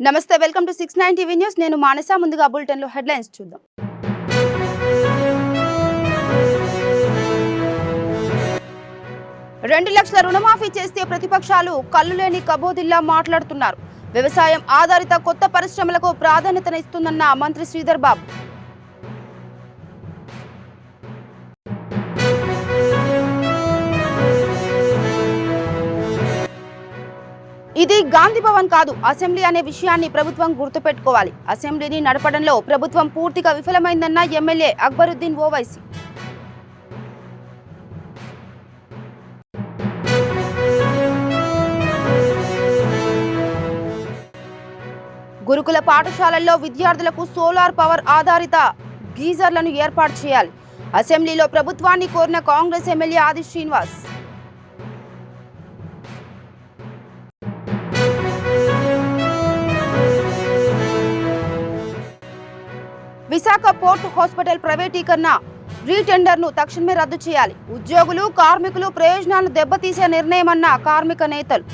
నమస్తే welcome to 69 TV news నేను మానస ముందుగా బులెటిన్ లో హెడ్లైన్స్ చూద్దాం 2 లక్షల రుణమాఫీ చేస్తే ప్రతిపక్షాలు కల్లులేని కబోదిల్లా మాట్లాడుతున్నారు వ్యవసాయం ఆధారిత కొత్త పరిశ్రమలకు ప్రాధాన్యతనిస్తుందన్న మంత్రి శ్రీధర్ బాబు ఇది గాంధీ భవన్ కాదు అసెంబ్లీ అనే విషయాన్ని ప్రభుత్వం గుర్తుపెట్టుకోవాలి అసెంబ్లీని నడపడంలో ప్రభుత్వం పూర్తిగా విఫలమైందన్న ఎమ్మెల్యే అక్బరుద్దీన్ ఓవైసీ గురుకుల పాఠశాలల్లో విద్యార్థులకు సోలార్ పవర్ ఆధారిత గీజర్లను ఏర్పాటు చేయాలి అసెంబ్లీలో ప్రభుత్వాన్ని కోరిన కాంగ్రెస్ ఎమ్మెల్యే ఆది శ్రీనివాస్ విశాఖ పోర్ట్ హాస్పిటల్ ప్రైవేటీకరణ రీటెండర్ను తక్షణమే రద్దు చేయాలి ఉద్యోగులు కార్మికులు ప్రయోజనాలను దెబ్బతీసే నిర్ణయమన్న కార్మిక నేతలు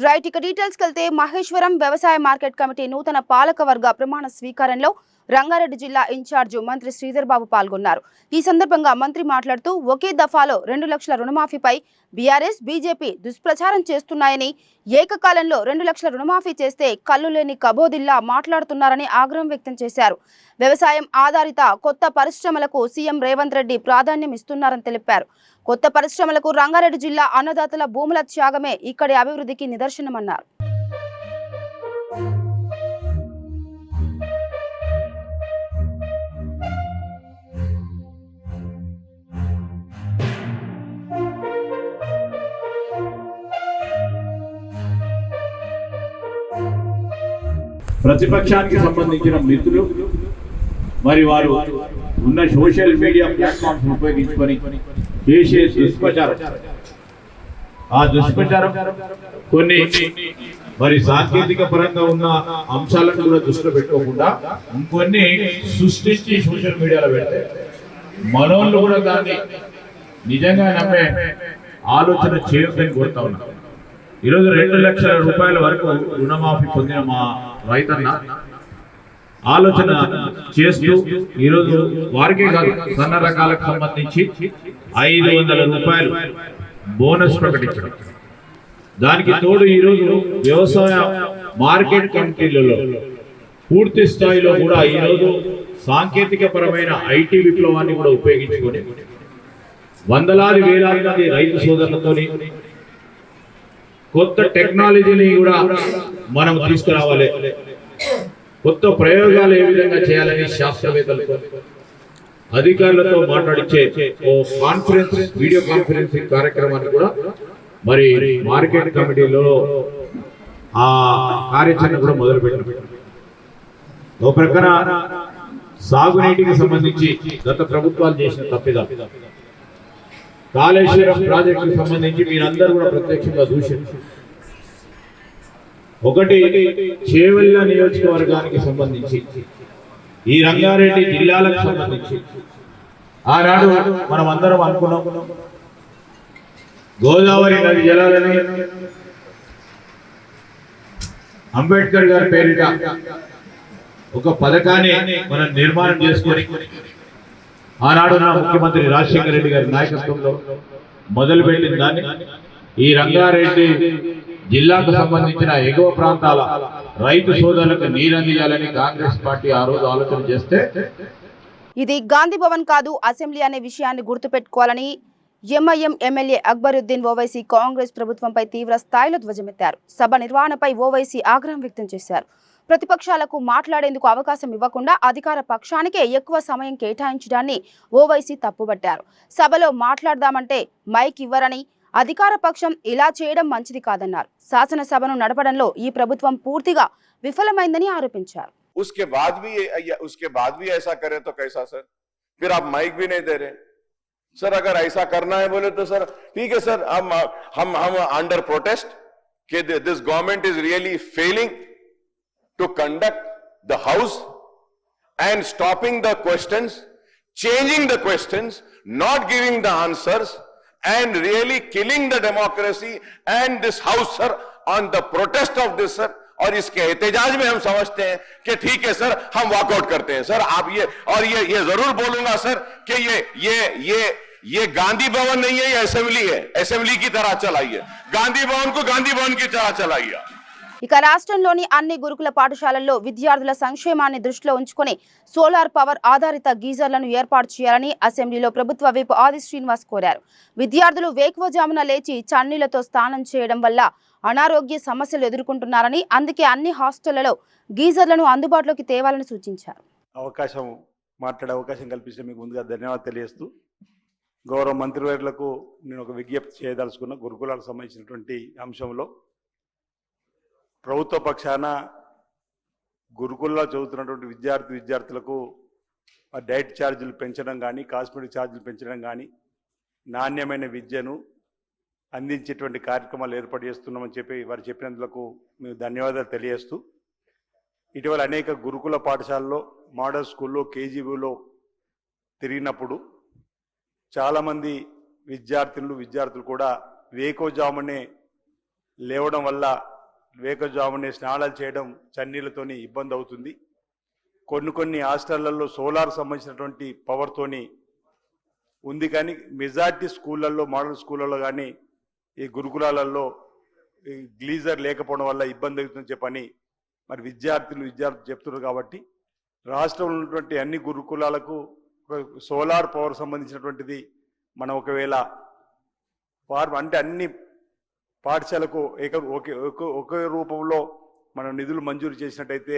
రైట్ ఇక డీటెయిల్స్కి వెళ్తే మహేశ్వరం వ్యవసాయ మార్కెట్ కమిటీ నూతన పాలక వర్గ ప్రమాణ స్వీకారంలో రంగారెడ్డి జిల్లా ఇన్ఛార్జి మంత్రి శ్రీధర్ బాబు పాల్గొన్నారు ఈ సందర్భంగా మంత్రి మాట్లాడుతూ ఒకే దఫాలో 2 లక్షల రుణమాఫీపై బీఆర్ఎస్ బీజేపీ దుష్ప్రచారం చేస్తున్నాయని ఏకకాలంలో 2 లక్షల రుణమాఫీ చేస్తే కళ్ళు లేని కబోదిల్లా మాట్లాడుతున్నారని ఆగ్రహం వ్యక్తం చేశారు వ్యవసాయం ఆధారిత కొత్త పరిశ్రమలకు సీఎం రేవంత్ రెడ్డి ప్రాధాన్యం ఇస్తున్నారని తెలిపారు కొత్త పరిశ్రమలకు రంగారెడ్డి జిల్లా అన్నదాతల భూముల త్యాగమే ఇక్కడి అభివృద్ధికి నిదర్శనమన్నారు ప్రతిపక్షానికి సంబంధించిన మిత్రులు మరి వారు ఉన్న సోషల్ మీడియా ప్లాట్ఫామ్స్ ఉపయోగించుకొని చేసే దుష్ప్రచారం ఆ దుష్ప్రచారం కొన్ని మరి సాంకేతిక పరంగా ఉన్న అంశాలను కూడా దృష్టిలో పెట్టుకోకుండా ఇంకొన్ని సృష్టించి సోషల్ మీడియాలో పెడితే మనోళ్ళు కూడా దాన్ని నిజంగా నమ్మే ఆలోచన చేయొద్దని కోరుతా ఉన్నారు ఈరోజు 2 లక్షల రూపాయల వరకు రుణమాఫీ పొందిన మా రైతన్న ఆలోచన చేస్తూ ఈరోజు వారికే కాదు సన్న రకాలకు సంబంధించి 500 రూపాయలు బోనస్ ప్రకటించడం దానికి తోడు ఈరోజు వ్యవసాయ మార్కెట్ కమిటీలలో పూర్తి స్థాయిలో కూడా ఈరోజు సాంకేతిక పరమైన ఐటీ విప్లవాన్ని కూడా ఉపయోగించుకొని వందలాది వేలాది మంది రైతు సోదరులతోని కొత్త టెక్నాలజీని కూడా మనం తీసుకురావాలి కొత్త ప్రయోగాలు ఏ విధంగా చేయాలని శాస్త్రవేత్తలతో అధికారులతో మాట్లాడించే ఓ కాన్ఫరెన్స్ వీడియో కాన్ఫరెన్సింగ్ కార్యక్రమాన్ని కూడా మరి మార్కెట్ కమిటీలో ఆ కార్యాచరణ కూడా మొదలుపెట్టారు ఒక ప్రకారం సాగునీటికి సంబంధించి గత ప్రభుత్వాలు చేసిన తప్పిదా కాళేశ్వరం ప్రాజెక్టుకు సంబంధించి మీరందరూ కూడా ప్రత్యక్షంగా చూశారు ఒకటి చేవెళ్ళ నియోజకవర్గానికి సంబంధించి ఈ రంగారెడ్డి జిల్లాలకు సంబంధించి ఆనాడు మనం అందరం అనుకున్నాం గోదావరి నది జలాలని అంబేద్కర్ గారి పేరిట ఒక పథకాన్ని మనం నిర్మాణం చేసుకొని ఆనాడు ముఖ్యమంత్రి రాజశేఖర రెడ్డి గారి నాయకత్వంలో మొదలుపెట్టిన దాన్ని ఈ రంగారెడ్డి జిల్లాకు సంబంధించిన ఎగువ ప్రాంతాల రైతు సోదరులకు నీరందించాలని కాంగ్రెస్ పార్టీ ఆ రోజు ఆలోచన చేస్తే ఇది గాంధీ భవన్ కాదు అసెంబ్లీ అనే విషయాన్ని గుర్తుపెట్టుకోవాలని ఎంఐఎం ఎమ్మెల్యే అక్బరుద్దీన్ ఓవైసీ కాంగ్రెస్ ప్రభుత్వంపై తీవ్ర స్థాయిలో ధ్వజమెత్తారు సభ నిర్వహణపై ఓవైసీ ఆగ్రహం వ్యక్తం చేశారు ప్రతిపక్షాలకు మాట్లాడేందుకు అవకాశం ఇవ్వకుండా అధికార పక్షానికే ఎక్కువ సమయం కేటాయించడాన్ని ఓవైసీ తప్పుబట్టారు సభలో మాట్లాడదామంటే మైక్ ఇవ్వరని అధికార పక్షం ఇలా చేయడం మంచిది కాదన్నారు శాసనసభను నడపడంలో ఈ ప్రభుత్వం పూర్తిగా విఫలమైందని ఆరోపించారు उसके बाद भी ऐसा करें तो कैसा सर फिर आप माइक भी नहीं दे रहे सर अगर ऐसा करना है बोले तो सर ठीक है सर हम अंडर प्रोटेस्ट कि this government is really failing to conduct the house and stopping the questions changing the questions, not giving the answers, and really killing the democracy and this house, sir, on the protest of this, sir. और इसके एहतजाज में हम समझते हैं कि ठीक है सर, हम वॉकआउट करते हैं सर। आप ये और ये जरूर बोलूंगा सर कि ये गांधी भवन नहीं है, ये असेंबली है। असेंबली की तरह चलाइए, गांधी भवन को गांधी भवन की तरह चलाइए। ఇక రాష్ట్రంలోని అన్ని గురుకుల పాఠశాలల్లో విద్యార్థుల సంక్షేమాన్ని దృష్టిలో ఉంచుకొని సోలార్ పవర్ ఆధారిత గీజర్లను ఏర్పాటు చేయాలని అసెంబ్లీలో ప్రభుత్వ విప్ ఆది శ్రీనివాస్ కోరారు. విద్యార్థులు వేకువజామున లేచి చన్నీళ్లతో స్నానం చేయడం వల్ల అనారోగ్య సమస్యలు ఎదుర్కొంటున్నారని, అందుకే అన్ని హాస్టళ్లలో గీజర్లను అందుబాటులోకి తేవాలని సూచించారు. మాట్లాడే అవకాశం కల్పించిన మీకు ముందుగా ధన్యవాదాలు తెలియజేస్తూ, గౌరవ మంత్రివర్యులకు నేను ఒక విజ్ఞప్తి చేయదలుచుకున్న గురుకులాలకు సంబంధించినటువంటి అంశంలో ప్రభుత్వ పక్షాన గురుకుల్లో చదువుతున్నటువంటి విద్యార్థులకు డైట్ ఛార్జీలు పెంచడం కానీ, కాస్మెటిక్ ఛార్జీలు పెంచడం కానీ, నాణ్యమైన విద్యను అందించేటువంటి కార్యక్రమాలు ఏర్పాటు చేస్తున్నామని చెప్పి వారు చెప్పినందుకు మేము ధన్యవాదాలు తెలియజేస్తూ, ఇటీవల అనేక గురుకుల పాఠశాలలో, మోడల్ స్కూల్లో, కేజీబీలో తిరిగినప్పుడు చాలామంది విద్యార్థులు కూడా వేకోజామునే లేవడం వల్ల, వేకోజామునే స్నానాలు చేయడం చన్నీళ్ళతోని ఇబ్బంది అవుతుంది. కొన్ని హాస్టళ్లలో సోలార్ సంబంధించినటువంటి పవర్తోని ఉంది, కానీ మెజార్టీ స్కూళ్ళల్లో, మోడల్ స్కూళ్ళలో కానీ ఈ గురుకులాలలో గ్లీజర్ లేకపోవడం వల్ల ఇబ్బంది అవుతుందని చెప్పని మరి విద్యార్థులు చెప్తున్నారు. కాబట్టి రాష్ట్రంలో ఉన్నటువంటి అన్ని గురుకులాలకు సోలార్ పవర్ సంబంధించినటువంటిది మనం ఒకవేళ అంటే అన్ని పాఠశాలకు ఒకే రూపంలో మనం నిధులు మంజూరు చేసినట్టయితే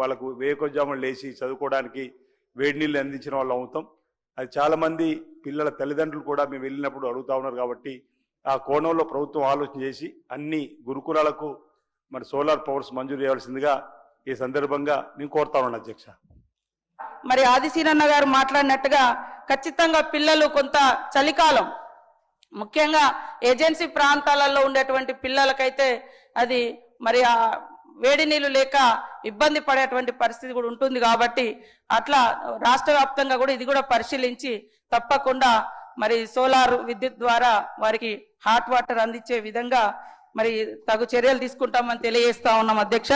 వాళ్ళకు వేకోజామున లేచి చదువుకోవడానికి వేడి నీళ్ళు అందించిన వాళ్ళు అవుతాం. అది చాలామంది పిల్లల తల్లిదండ్రులు కూడా మేము వెళ్ళినప్పుడు అడుగుతూ ఉన్నారు. కాబట్టి ఆ కోణంలో ప్రభుత్వం ఆలోచన చేసి అన్ని గురుకులాలకు మరి సోలార్ పవర్స్ మంజూరు చేయాల్సిందిగా ఈ సందర్భంగా నేను కోరుతా ఉన్నాను అధ్యక్ష. మరి ఆదిశీనన్న గారు మాట్లాడినట్టుగా ఖచ్చితంగా పిల్లలు కొంత చలికాలం, ముఖ్యంగా ఏజెన్సీ ప్రాంతాలలో ఉండేటువంటి పిల్లలకైతే అది మరి ఆ వేడి నీళ్లు లేక ఇబ్బంది పడేటువంటి పరిస్థితి కూడా ఉంటుంది. కాబట్టి అట్లా రాష్ట్ర వ్యాప్తంగా కూడా ఇది కూడా పరిశీలించి తప్పకుండా మరి సోలార్ విద్యుత్ ద్వారా వారికి హాట్ వాటర్ అందించే విధంగా మరి తగు చర్యలు తీసుకుంటామని తెలియజేస్తా ఉన్నాం అధ్యక్ష.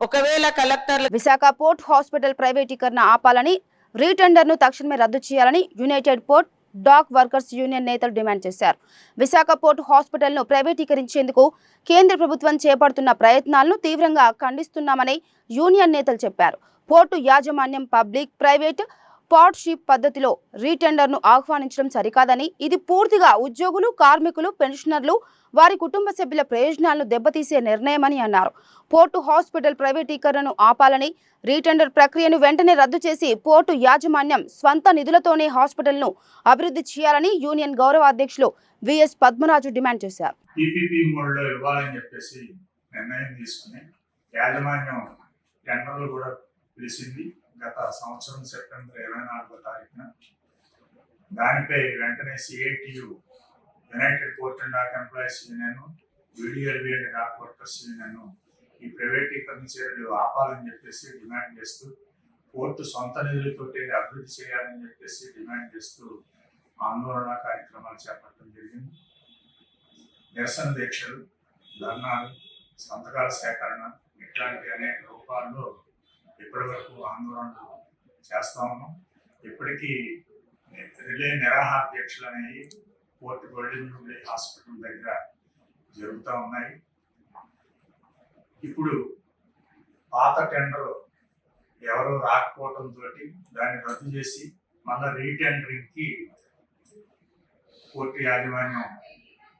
ఒకవేళ కలెక్టర్లు విశాఖ పోర్ట్ హాస్పిటల్ ప్రైవేటీకరణ ఆపాలని, రీటెండర్ను తక్షణమే రద్దు చేయాలని United Port Dock workers Union నేతలు డిమాండ్ చేశారు. విశాఖ పోర్ట్ హాస్పిటల్ను ప్రైవేటీకరించేందుకు కేంద్ర ప్రభుత్వం చేపడుతున్న ప్రయత్నాలను తీవ్రంగా ఖండిస్తున్నామని యూనియన్ నేతలు చెప్పారు. పోర్టు యాజమాన్యం పబ్లిక్ ప్రైవేట్ పార్ట్నర్షిప్ పద్ధతిలో రీటెండర్ను ఆహ్వానించడం సరికాదని, ఇది పూర్తిగా ఉద్యోగులు, కార్మికులు, పెన్షనర్లు, వారి కుటుంబ సభ్యుల ప్రయోజనాలను దెబ్బతీసే నిర్ణయమని అన్నారు. పోర్టు హాస్పిటల్ ప్రైవేటీకరణను ఆపాలని, రీటెండర్ ప్రక్రియను వెంటనే రద్దు చేసి పోర్టు యాజమాన్యం స్వంత నిధులతోనే హాస్పిటల్ను అభివృద్ధి చేయాలని యూనియన్ గౌరవ అధ్యక్షులు విఎస్ పద్మరాజు డిమాండ్ చేశారు. టీపీపీ మోడ్లో ఇవ్వాలని చెప్పేసి నిర్ణయం తీసుకుని యాజమాన్యం టెండర్లు కూడా పిలిచింది గత సంవత్సరం సెప్టెంబర్ 24వ తారీఖున. దానిపై వెంటనే CITU, united port and dock employees union, UDLB and dock workers union ఈ ప్రైవేటీకరణ చర్యలు ఆపాలని చెప్పేసి డిమాండ్ చేస్తూ, పోర్టు సొంత నిధులతోటి అభివృద్ధి చేయాలని చెప్పేసి డిమాండ్ చేస్తూ ఆందోళన కార్యక్రమాలు చేపట్టడం జరిగింది. నిరసన దీక్షలు, ధర్నాలు, సంతకాల సేకరణ ఇట్లాంటి అనేక రూపాల్లో ఇప్పటి వరకు ఆందోళనలు చేస్తా ఉన్నాం. ఇప్పటికీ రిలే నిరాహార దీక్షలు అనేవి పోర్ట్ గోల్డెన్ జూబ్లీ హాస్పిటల్ దగ్గర జరుగుతూ ఉన్నాయి. ఇప్పుడు పాత టెండర్ ఎవరు రాకపోవడంతో దాన్ని రద్దు చేసి మళ్ళీ రీటెండరింగ్కి పోర్టు యాజమాన్యం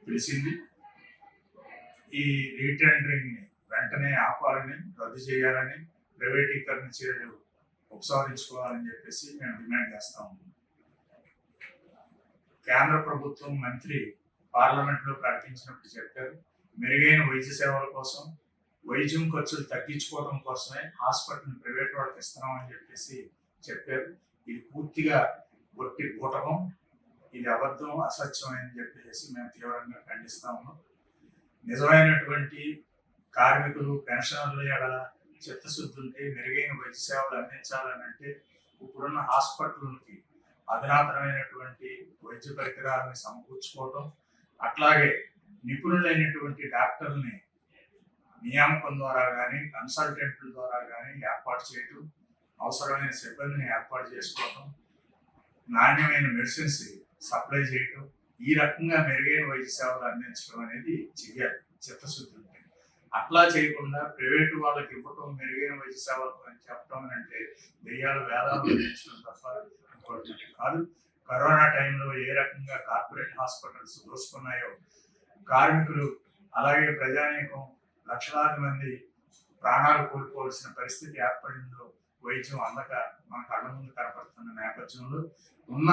పిలిచింది. ఈ రీటెండరింగ్ని వెంటనే ఆపాలని, రద్దు చేయాలని, ప్రైవేటీకరణ చర్యలు ఉపసంహరించుకోవాలని చెప్పేసి మేము డిమాండ్ చేస్తా ఉన్నాం. కేంద్ర ప్రభుత్వం మంత్రి పార్లమెంట్లో ప్రకటించినప్పుడు చెప్పారు, మెరుగైన వైద్య సేవల కోసం, వైద్యం ఖర్చులు తగ్గించుకోవడం కోసమే హాస్పిటల్ని ప్రైవేట్ వాళ్ళకి ఇస్తున్నామని చెప్పేసి చెప్పారు. ఇది పూర్తిగా గొట్టి బూటకం, ఇది అబద్ధం, అసత్యం అని చెప్పేసి మేము తీవ్రంగా ఖండిస్తా ఉన్నాం. నిజమైనటువంటి కార్మికులు, పెన్షనర్ల ఎడల చిత్తశుద్ధి ఉంటే మెరుగైన వైద్య సేవలు అందించాలని అంటే ఇప్పుడున్న హాస్పిటల్కి అధునాతనమైనటువంటి వైద్య పరికరాలను సమకూర్చుకోవటం, అట్లాగే నిపుణులైనటువంటి డాక్టర్ని నియామకం ద్వారా కానీ కన్సల్టెంట్ల ద్వారా కానీ ఏర్పాటు చేయటం, అవసరమైన సిబ్బందిని ఏర్పాటు చేసుకోవటం, నాణ్యమైన మెడిసిన్స్ సప్లై చేయటం, ఈ రకంగా మెరుగైన వైద్య సేవలు అందించడం అనేది చెయ్యాలి చిత్తశుద్ధి ఉంటే. అట్లా చేయకుండా ప్రైవేటు వాళ్ళకి ఇవ్వటం, మెరుగైన వైద్య సేవలు అని చెప్పడం అంటే దెయ్యాలు వేదాలు అందించడం తప్ప ఇంకోటి కాదు. కరోనా టైంలో ఏ రకంగా కార్పొరేట్ హాస్పిటల్స్ దోసుకున్నాయో, కార్మికులు అలాగే ప్రజానీకం లక్షలాది మంది ప్రాణాలు కోల్పోవలసిన పరిస్థితి ఏర్పడిందో వైద్యం అందక మన కళ్ళ ముందు కనపడుతున్న నేపథ్యంలో ఉన్న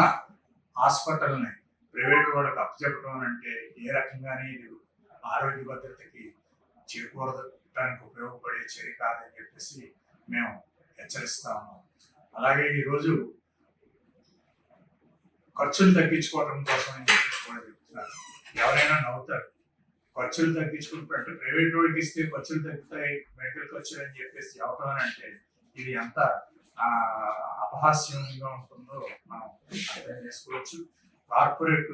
హాస్పిటల్ని ప్రైవేటు వాళ్ళకి అప్పచెప్పడం అంటే ఏ రకంగానే ఇది ఆరోగ్య భద్రతకి చేకూరడానికి ఉపయోగపడే చర్య కాదని చెప్పేసి మేము హెచ్చరిస్తా ఉన్నాం. అలాగే ఈరోజు ఖర్చులు తగ్గించుకోవడం కోసం అని చెప్పేసి కూడా చెప్తున్నారు. ఎవరైనా నవ్వుతారు, ఖర్చులు తగ్గించుకుంటే ప్రైవేట్ వాడికి ఇస్తే ఖర్చులు తగ్గుతాయి, మెడికల్ ఖర్చులు అని చెప్పేసి చెప్పడం అంటే ఇది ఎంత అపహాస్యంగా ఉంటుందో మనం అర్థం చేసుకోవచ్చు. కార్పొరేట్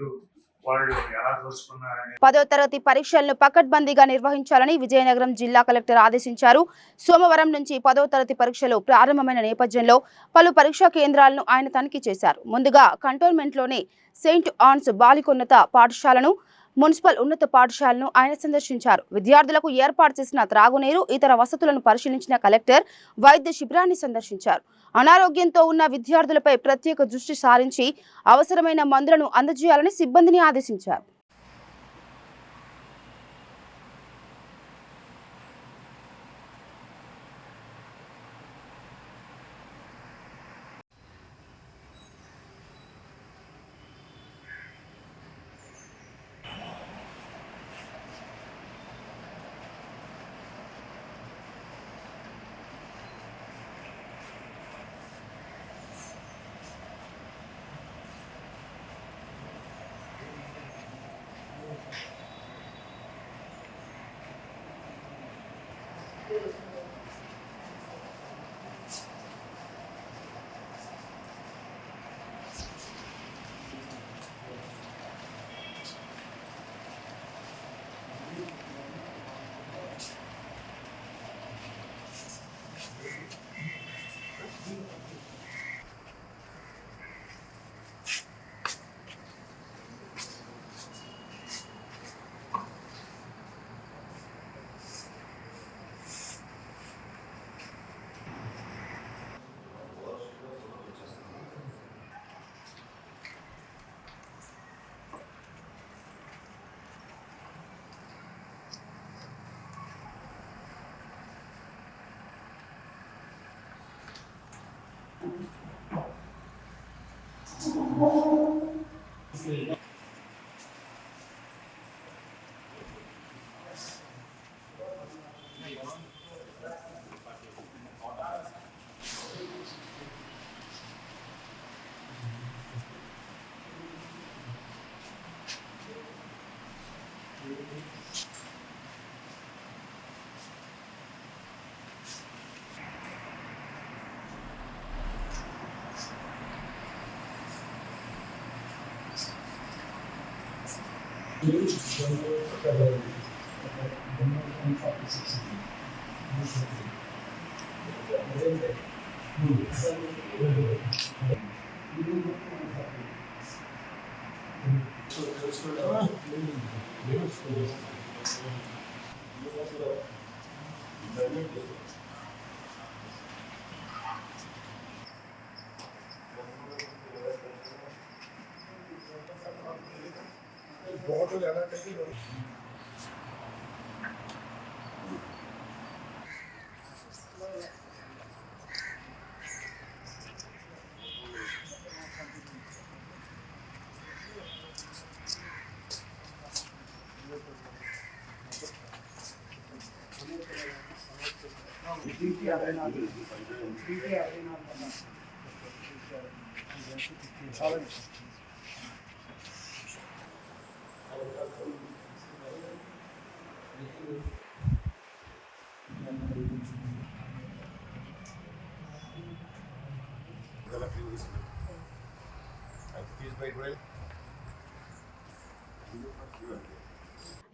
వాళ్ళు ఎలా దోచుకున్నారని 10వ తరగతి పరీక్షలను పకడ్బందీగా నిర్వహించాలని విజయనగరం జిల్లా కలెక్టర్ ఆదేశించారు. సోమవారం నుంచి 10వ తరగతి పరీక్షలు ప్రారంభమైన నేపథ్యంలో పలు పరీక్షా కేంద్రాలను ఆయన తనిఖీ చేశారు. ముందుగా కంటోన్మెంట్లోని సెయింట్ ఆన్స్ బాలికోన్నత పాఠశాలను, మున్సిపల్ ఉన్నత పాఠశాలను ఆయన సందర్శించారు. విద్యార్థులకు ఏర్పాటు చేసిన త్రాగునీరు, ఇతర వసతులను పరిశీలించిన కలెక్టర్ వైద్య శిబిరాన్ని సందర్శించారు. అనారోగ్యంతో ఉన్న విద్యార్థులపై ప్రత్యేక దృష్టి సారించి అవసరమైన మందులను అందజేయాలని సిబ్బందిని ఆదేశించారు.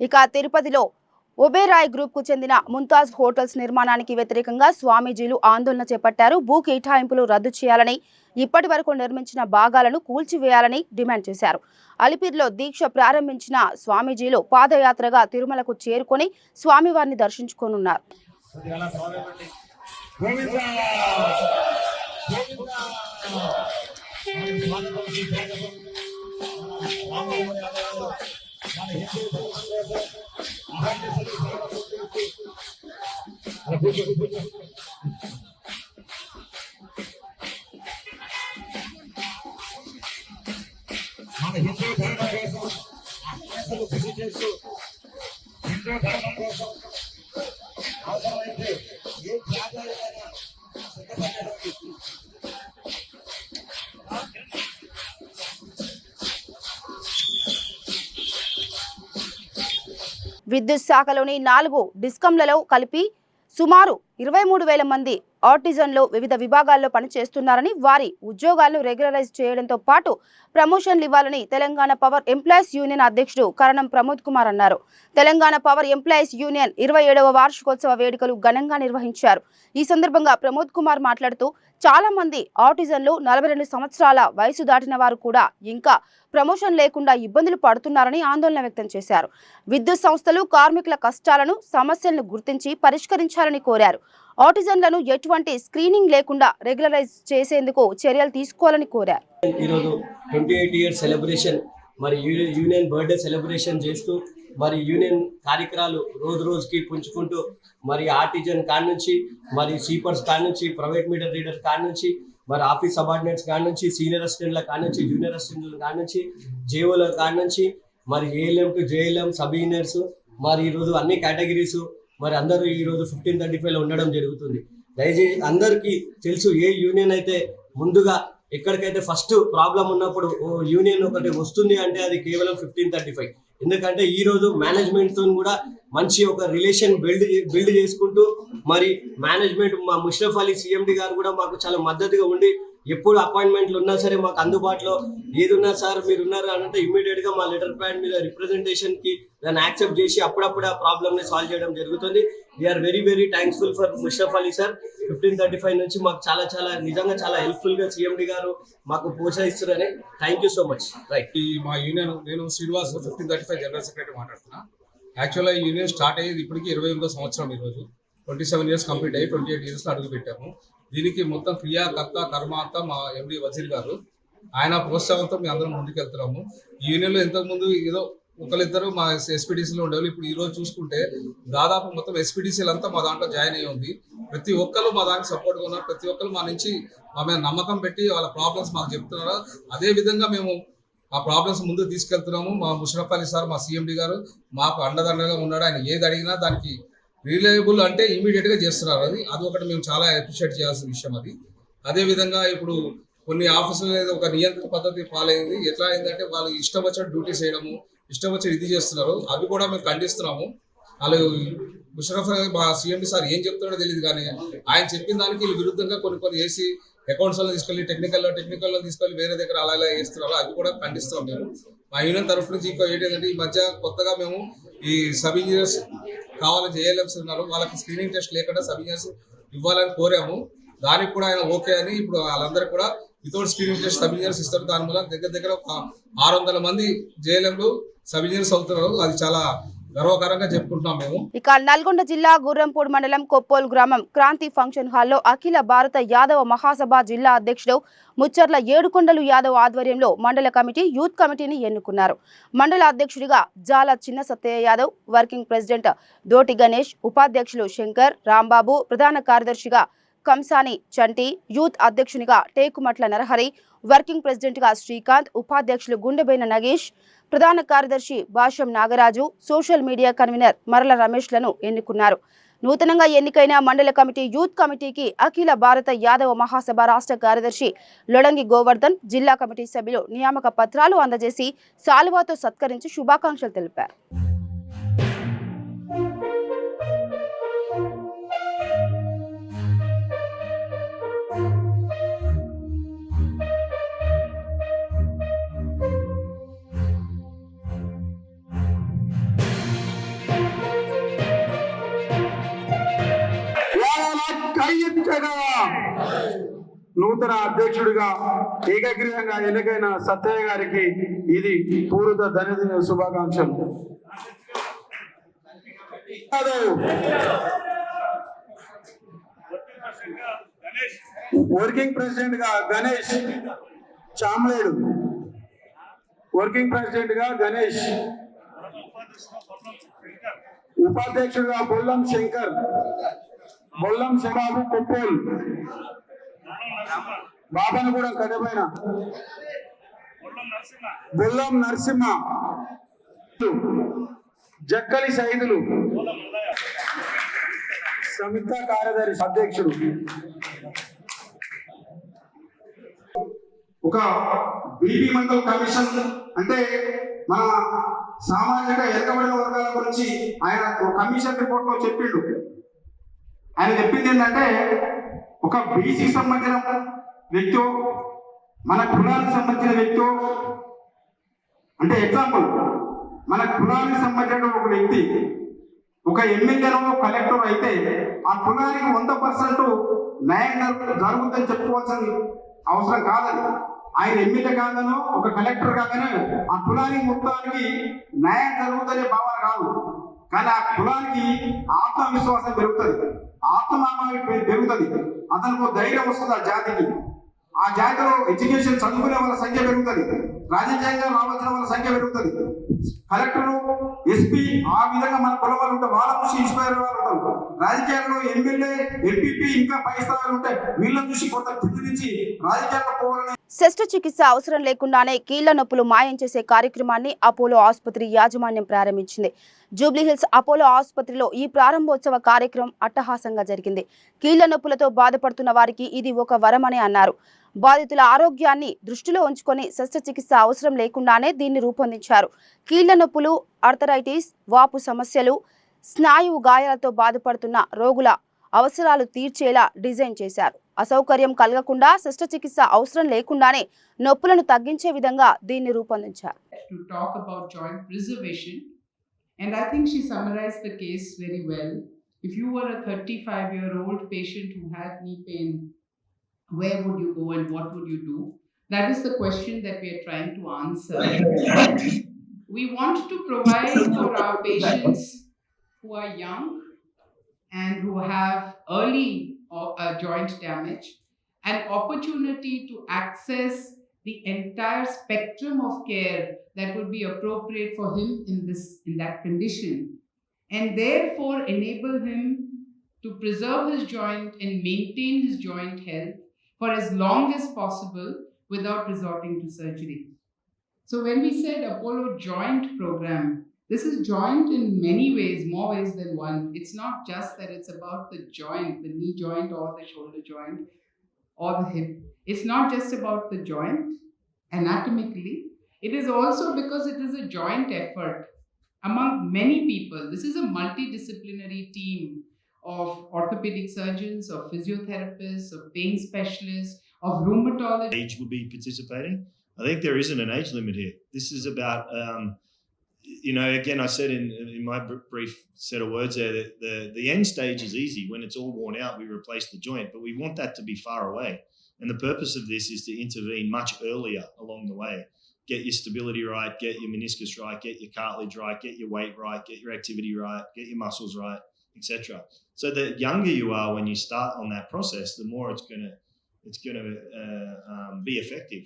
ఇక తిరుపతిలో ఒబేరాయ్ గ్రూప్ కు చెందిన ముంతాజ్ హోటల్స్ నిర్మాణానికి వ్యతిరేకంగా స్వామీజీలు ఆందోళన చేపట్టారు. భూ కేటాయింపులు రద్దు చేయాలని, ఇప్పటి వరకు నిర్మించిన భాగాలను కూల్చివేయాలని డిమాండ్ చేశారు. అలిపిరిలో దీక్ష ప్రారంభించిన స్వామీజీలు పాదయాత్రగా తిరుమలకు చేరుకొని స్వామివారిని దర్శించుకోనున్నారు. విద్యుత్ శాఖలోని 4 డిస్కంలలో కలిపి సుమారు 23,000 మంది ఆర్టిజన్లు వివిధ విభాగాల్లో పనిచేస్తున్నారని, వారి ఉద్యోగాలను రెగ్యులరైజ్ చేయడంతో పాటు ప్రమోషన్లు ఇవ్వాలని తెలంగాణ పవర్ ఎంప్లాయీస్ యూనియన్ అధ్యక్షుడు కరణం ప్రమోద్ కుమార్ అన్నారు. తెలంగాణ పవర్ ఎంప్లాయీస్ యూనియన్ 27వ వార్షికోత్సవ వేడుకలు ఘనంగా నిర్వహించారు. ఈ సందర్భంగా ప్రమోద్ కుమార్ మాట్లాడుతూ చాలా మంది ఆర్టిజన్లు 42 సంవత్సరాల వయసు దాటిన వారు కూడా ఇంకా ప్రమోషన్ లేకుండా ఇబ్బందులు పడుతున్నారని ఆందోళన వ్యక్తం చేశారు. విద్యుత్ సంస్థలు కార్మికుల కష్టాలను, సమస్యలను గుర్తించి పరిష్కరించాలని కోరారు. ఆటిజన్లను ఎటువంటి స్క్రీనింగ్ లేకుండా రెగ్యులరైజ్ చేసేందుకు చర్యలు తీసుకోవాలని కోరారు. ఈరోజు 28 ఇయర్స్ సెలబ్రేషన్, మరి యూనియన్ బర్త్డే సెలబ్రేషన్ చేస్తూ మరి యూనియన్ కార్యక్రమాలు రోజు రోజుకి పుంజుకుంటూ మరి ఆర్టిజన్ కాడ నుంచి, మరి స్వీపర్స్ కాడ నుంచి, ప్రైవేట్ మీటర్ రీడర్స్ కాడ నుంచి, మరి ఆఫీస్ సబార్డినేట్స్ కాడ నుంచి, సీనియర్ అసిస్టెంట్ల కాడ నుంచి, జూనియర్ అసిస్టెంట్ల కాడ నుంచి, జేఓల కాడ నుంచి, మరి ALM to JLM, sub engineers, మరి ఈరోజు అన్ని కేటగిరీస్ మరి అందరూ ఈరోజు 1535లో ఉండడం జరుగుతుంది. దయచేసి అందరికీ తెలుసు, ఏ యూనియన్ అయితే ముందుగా ఎక్కడికైతే ఫస్ట్ ప్రాబ్లం ఉన్నప్పుడు యూనియన్ ఒకటి వస్తుంది అంటే అది కేవలం 1535. ఎందుకంటే ఈ రోజు మేనేజ్మెంట్ తో కూడా మంచి ఒక రిలేషన్ బిల్డ్ చేసుకుంటూ మరి మేనేజ్మెంట్ మా ముషరఫ్ అలీ సిఎండి గారు కూడా మాకు చాలా మద్దతుగా ఉండి ఎప్పుడు అపాయింట్మెంట్లు ఉన్నా సరే మాకు అందుబాటులో ఏది ఉన్నా సార్ మీరు ఉన్నారు అంటే ఇమ్మీడియట్ గా మా లెటర్ ప్యాడ్ మీద రిప్రజెంటేషన్ కి దాన్ని యాక్సెప్ట్ చేసి అప్పుడప్పుడు ఆ ప్రాబ్లమ్ ని సాల్వ్ చేయడం జరుగుతుంది. We're very very thankful for Musharraf Ali sir. 1535 నుంచి మాకు చాలా నిజంగా చాలా హెల్ప్ఫుల్ గా సిఎండి గారు మాకు ప్రోత్సహిస్తున్నారని thank you so much. Right, ఈ మా యూనియన్ నేను శ్రీనివాస్ 1535 జనరల్ సెక్రటరీ మాట్లాడుతున్నా. యాక్చువల్గా ఈ యూనియన్ స్టార్ట్ అయ్యేది ఇప్పటికి 28వ సంవత్సరం. ఈరోజు 27 ఇయర్స్ కంప్లీట్ అయ్యి 28 ఇయర్స్లో అడుగు పెట్టాము. దీనికి మొత్తం క్రియా కర్మ అంతా మా ఎండి వజీర్ గారు, ఆయన ప్రోత్సాహంతో మేము అందరం ముందుకెళ్తున్నాము. ఈ యూనియన్లో ఇంతకుముందు ఏదో ఒకరిద్దరు మా ఎస్పీడీసీలో ఉండేవాళ్ళు, ఇప్పుడు ఈ రోజు చూసుకుంటే దాదాపు మొత్తం ఎస్పీడీసీలు అంతా మా దాంట్లో జాయిన్ అయ్యి ఉంది. ప్రతి ఒక్కరు మా దానికి సపోర్ట్గా ఉన్నారు. ప్రతి ఒక్కరు మా నుంచి మా మీద నమ్మకం పెట్టి వాళ్ళ ప్రాబ్లమ్స్ మాకు చెప్తున్నారు. అదే విధంగా మేము ఆ ప్రాబ్లమ్స్ ముందుకు తీసుకెళ్తున్నాము. మా ముషరఫ్ అలీ సార్, మా సీఎండి గారు మాకు అండదండగా ఉన్నాడు. ఆయన ఏది అడిగినా దానికి రిలయబుల్ అంటే ఇమీడియట్గా చేస్తున్నారు. అది ఒకటి మేము చాలా అప్రిషియేట్ చేయాల్సిన విషయం. అదేవిధంగా ఇప్పుడు కొన్ని ఆఫీసులు ఒక నియంత్రణ పద్ధతి ఫాలో అయింది. ఎట్లా అయిందంటే వాళ్ళు ఇష్టం వచ్చిన డ్యూటీ చేయడము, ఇష్టం వచ్చి ఇది చేస్తున్నారు. అవి కూడా మేము ఖండిస్తున్నాము. వాళ్ళు ముషరఫ్ మా సీఎండి సార్ ఏం చెప్తున్నాడో తెలియదు, కానీ ఆయన చెప్పిన దానికి విరుద్ధంగా కొన్ని వేసి అకౌంట్స్లో తీసుకెళ్ళి టెక్నికల్లో తీసుకెళ్ళి వేరే దగ్గర అలా వేస్తున్నారు. అవి కూడా ఖండిస్తున్నాం మేము. మా యూనియన్ తరఫు నుంచి ఇంకో ఏంటంటే ఈ మధ్య కొత్తగా మేము ఈ సబ్ ఇంజనీర్స్ కావాలని జేఎల్ఎంస్ ఉన్నారు, వాళ్ళకి స్క్రీనింగ్ టెస్ట్ లేకుండా సబ్ ఇంజనీర్స్ ఇవ్వాలని కోరాము. దానికి కూడా ఆయన ఓకే అని ఇప్పుడు వాళ్ళందరికీ కూడా without screening test sub engineers ఇస్తారు. దాని వల్ల దగ్గర ఒక 600 మంది జేఎల్ఎంలు సబ్ ఇంజనీర్స్ అవుతున్నారు. అది చాలా గర్వకారంగా చెప్పుకుంటున్నాం మేము. ఇక నల్గొండ జిల్లా గుర్రంపూడి మండలం కొప్పోలు గ్రామం క్రాంతి ఫంక్షన్ హాల్లో అఖిల భారత యాదవ మహాసభ జిల్లా అధ్యక్షుడు ముచ్చర్ల ఏడుకొండలు యాదవ్ ఆధ్వర్యంలో మండల కమిటీ, యూత్ కమిటీని ఎన్నుకున్నారు. మండల అధ్యక్షుడిగా జాల చిన్న సత్తయ్య యాదవ్, వర్కింగ్ ప్రెసిడెంట్ దోటి గణేష్, ఉపాధ్యక్షులు శంకర్, రాంబాబు, ప్రధాన కార్యదర్శిగా కంసాని చంటి, యూత్ అధ్యక్షునిగా టేకుమట్ల నరహరి, వర్కింగ్ ప్రెసిడెంట్గా శ్రీకాంత్, ఉపాధ్యక్షులు గుండెబైన నగేష్, ప్రధాన కార్యదర్శి భాష్యం నాగరాజు, సోషల్ మీడియా కన్వీనర్ మరల రమేష్లను ఎన్నుకున్నారు. నూతనంగా ఎన్నికైన మండల కమిటీ, యూత్ కమిటీకి అఖిల భారత యాదవ మహాసభ రాష్ట్ర కార్యదర్శి లొడంగి గోవర్ధన్, జిల్లా కమిటీ సభ్యులు నియామక పత్రాలు అందజేసి సాలువాతో సత్కరించి శుభాకాంక్షలు తెలిపారు. జయించగా నూతన అధ్యక్షుడిగా ఏకగ్రీవంగా ఎన్నికైన సత్తయ్య గారికి ఇది పూర్వత ధన్యదిన శుభాకాంక్షలు. వర్కింగ్ ప్రెసిడెంట్ గా గణేష్ చామలేడు, వర్కింగ్ ప్రెసిడెంట్ గా గణేష్, ఉపాధ్యక్షుడిగా బొల్లం శంకర్, బొల్లం శబాబు కొప్పోల్, బాబనగూడెం కడపైన బొల్లం నరసింహ, జక్కలి సైదులు, సంయుక్త కార్యదర్శి అధ్యక్షుడు. ఒక బీపీ మండల్ కమిషన్ అంటే మన సామాజిక ఎరకబడిన వర్గాల గురించి ఆయన ఒక కమిషన్ రిపోర్ట్ లో చెప్పిండు. ఆయన చెప్పింది ఏంటంటే ఒక బీసీ సంబంధించిన వ్యక్తి, మన కులానికి సంబంధించిన వ్యక్తి, అంటే ఎగ్జాంపుల్ మన కులానికి సంబంధించిన ఒక వ్యక్తి ఒక ఎమ్మెల్యేలో కలెక్టర్ అయితే ఆ కులానికి 100% న్యాయం జరుగుతుందని చెప్పుకోవాల్సిన అవసరం కాదని. ఆయన ఎమ్మెల్యే కాగానో ఒక కలెక్టర్ కాగానే ఆ కులానికి మొత్తానికి న్యాయం జరుగుతుందనే భావన కాదు, కానీ ఆ కులానికి ఆత్మవిశ్వాసం పెరుగుతుంది, ఆత్మనామాన్ని పెరుగుతుంది, అతనికి ధైర్యం వస్తుంది. ఆ జాతికి, ఆ జాతిలో ఎడ్యుకేషన్ చదువుకునే వాళ్ళ సంఖ్య పెరుగుతుంది, రాజకీయంగా రావాల్సిన వాళ్ళ సంఖ్య పెరుగుతుంది. కలెక్టరు, ఎస్పీ ఆ విధంగా మన కుల వాళ్ళు ఉంటారు, వాళ్ళ చూసి ఇన్స్పైర్ వాళ్ళు ఉంటారు. రాజకీయాల్లో ఎమ్మెల్యే, ఎంపీపీ ఇంకా పై స్థాయిలు ఉంటాయి, వీళ్ళని చూసి కొంత కింది నుంచి రాజకీయాల్లో పోవాలని. శస్త్రచికిత్స అవసరం లేకుండానే కీళ్ల నొప్పులు మాయం చేసే కార్యక్రమాన్ని అపోలో ఆసుపత్రి యాజమాన్యం ప్రారంభించింది. జూబ్లీహిల్స్ అపోలో ఆసుపత్రిలో ఈ ప్రారంభోత్సవ కార్యక్రమం అట్టహాసంగా జరిగింది. కీళ్ల నొప్పులతో బాధపడుతున్న వారికి ఇది ఒక వరమని అన్నారు. బాధితుల ఆరోగ్యాన్ని దృష్టిలో ఉంచుకొని శస్త్రచికిత్స అవసరం లేకుండానే దీన్ని రూపొందించారు. కీళ్ల నొప్పులు, ఆర్థరైటిస్, వాపు సమస్యలు, స్నాయువు గాయాలతో బాధపడుతున్న రోగుల అవసరాలు తీర్చేలా డిజైన్ చేశారు. అసౌకర్యం కలగకుండా శస్త్రచికిత్స అవసరం లేకుండానే నొప్పులను తగ్గించే విధంగా దీన్ని రూపొందించారు. To talk about joint preservation, and I think she summarized the case very well. If you were a 35-year-old patient who had knee pain, where would you go and what would you do? That is the question that we are trying to answer. We want to provide for our patients who are young and who have early joint damage an opportunity to access the entire spectrum of care that would be appropriate for him in that condition, and therefore enable him to preserve his joint and maintain his joint health for as long as possible without resorting to surgery. So when we said Apollo Joint Program, this is joint in many ways, more ways than one. It's not just that it's about the joint, the knee joint or the shoulder joint or the hip. It's not just about the joint anatomically. It is also because it is a joint effort among many people. This is a multidisciplinary team of orthopedic surgeons, of physiotherapists, of pain specialists, of rheumatologists. Age will be participating. I think there isn't an age limit here. This is about, again, I said in my brief set of words there that the end stage is easy. When it's all worn out, we replace the joint, but we want that to be far away. And the purpose of this is to intervene much earlier along the way. Get your stability right, get your meniscus right, get your cartilage right, get your weight right, get your activity right, get your muscles right, etc. So the younger you are when you start on that process, the more it's gonna be effective.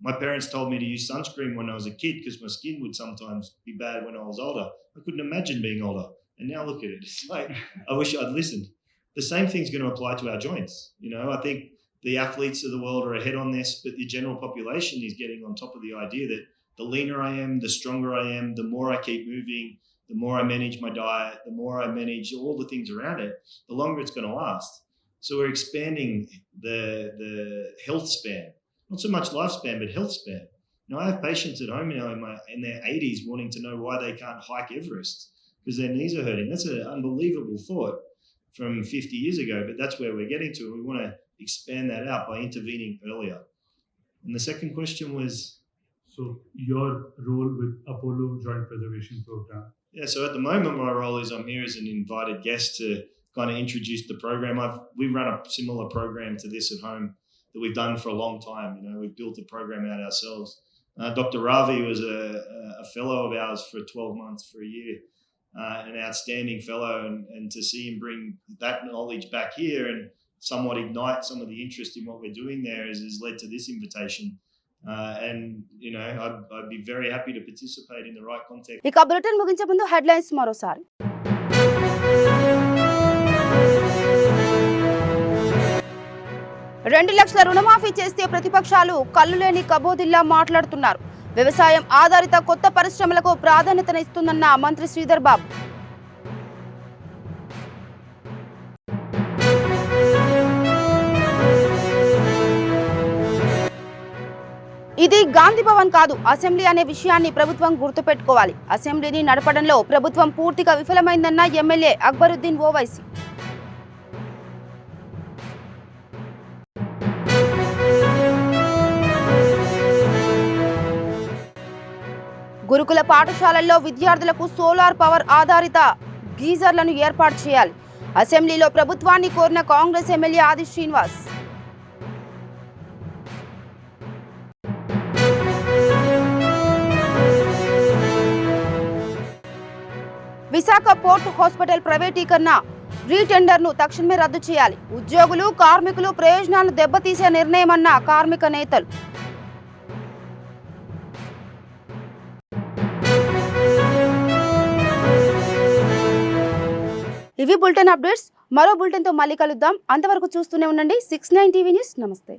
My parents told me to use sunscreen when I was a kid because my skin would sometimes be bad when I was older. I couldn't imagine being older. And now look at it. It's like, I wish I'd listened. The same thing's going to apply to our joints. I think the athletes of the world are ahead on this, but the general population is getting on top of the idea that the leaner I am, the stronger I am, the more I keep moving, the more I manage my diet, the more I manage all the things around it, the longer it's going to last. So we're expanding the health span. Not so much lifespan, but health span. I have patients at home now in their 80s wanting to know why they can't hike Everest because their knees are hurting. That's an unbelievable thought from 50 years ago, but that's where we're getting to. We want to expand that out by intervening earlier. And the second question was? So your role with Apollo Joint Preservation Program? Yeah, so at the moment my role is I'm here as an invited guest to kind of introduced the program. We run a similar program to this at home that we've done for a long time. You know, we've built the program out ourselves. Dr. Ravi was a fellow of ours for 12 months, for a year, an outstanding fellow, and to see him bring that knowledge back here and somewhat ignite some of the interest in what we're doing there has led to this invitation. And, you know, I'd be very happy to participate in the right context. ఇక bulletin ముగించే ముందు headlines మరోసారి. 2 లక్షల రుణమాఫీ చేస్తే ప్రతిపక్షాలు కల్లులేని కబోదిల్లా మాట్లాడుతున్నారు. వ్యవసాయం ఆధారిత కొత్త పరిశ్రమలకు ప్రాధాన్యతనిస్తుందన్న మంత్రి శ్రీధర్ బాబు. ఇది గాంధీ భవన్ కాదు, అసెంబ్లీ అనే విషయాన్ని ప్రభుత్వం గుర్తుపెట్టుకోవాలి. అసెంబ్లీని నడపడంలో ప్రభుత్వం పూర్తిగా విఫలమైందన్న ఎమ్మెల్యే అక్బరుద్దీన్ ఓవైసీ. గురుకుల పాఠశాలల్లో విద్యార్థులకు సోలార్ పవర్ ఆధారిత గీజర్లను ఏర్పాటు చేయాలి. అసెంబ్లీలో ప్రభుత్వాన్ని కోరిన కాంగ్రెస్ ఎమ్మెల్యే ఆది శ్రీనివాస్. విశాఖ పోర్ట్ హాస్పిటల్ ప్రైవేటీకరణ రీటెండర్ను తక్షణమే రద్దు చేయాలి. ఉద్యోగులు కార్మికులు ప్రయోజనాలను దెబ్బతీసే నిర్ణయమన్న కార్మిక నేతలు. ఇవి బులెటిన్ అప్డేట్స్. మరో బులెటిన్తో మళ్ళీ కలుద్దాం. అంతవరకు చూస్తూనే ఉండండి 69 టీవీ న్యూస్. నమస్తే.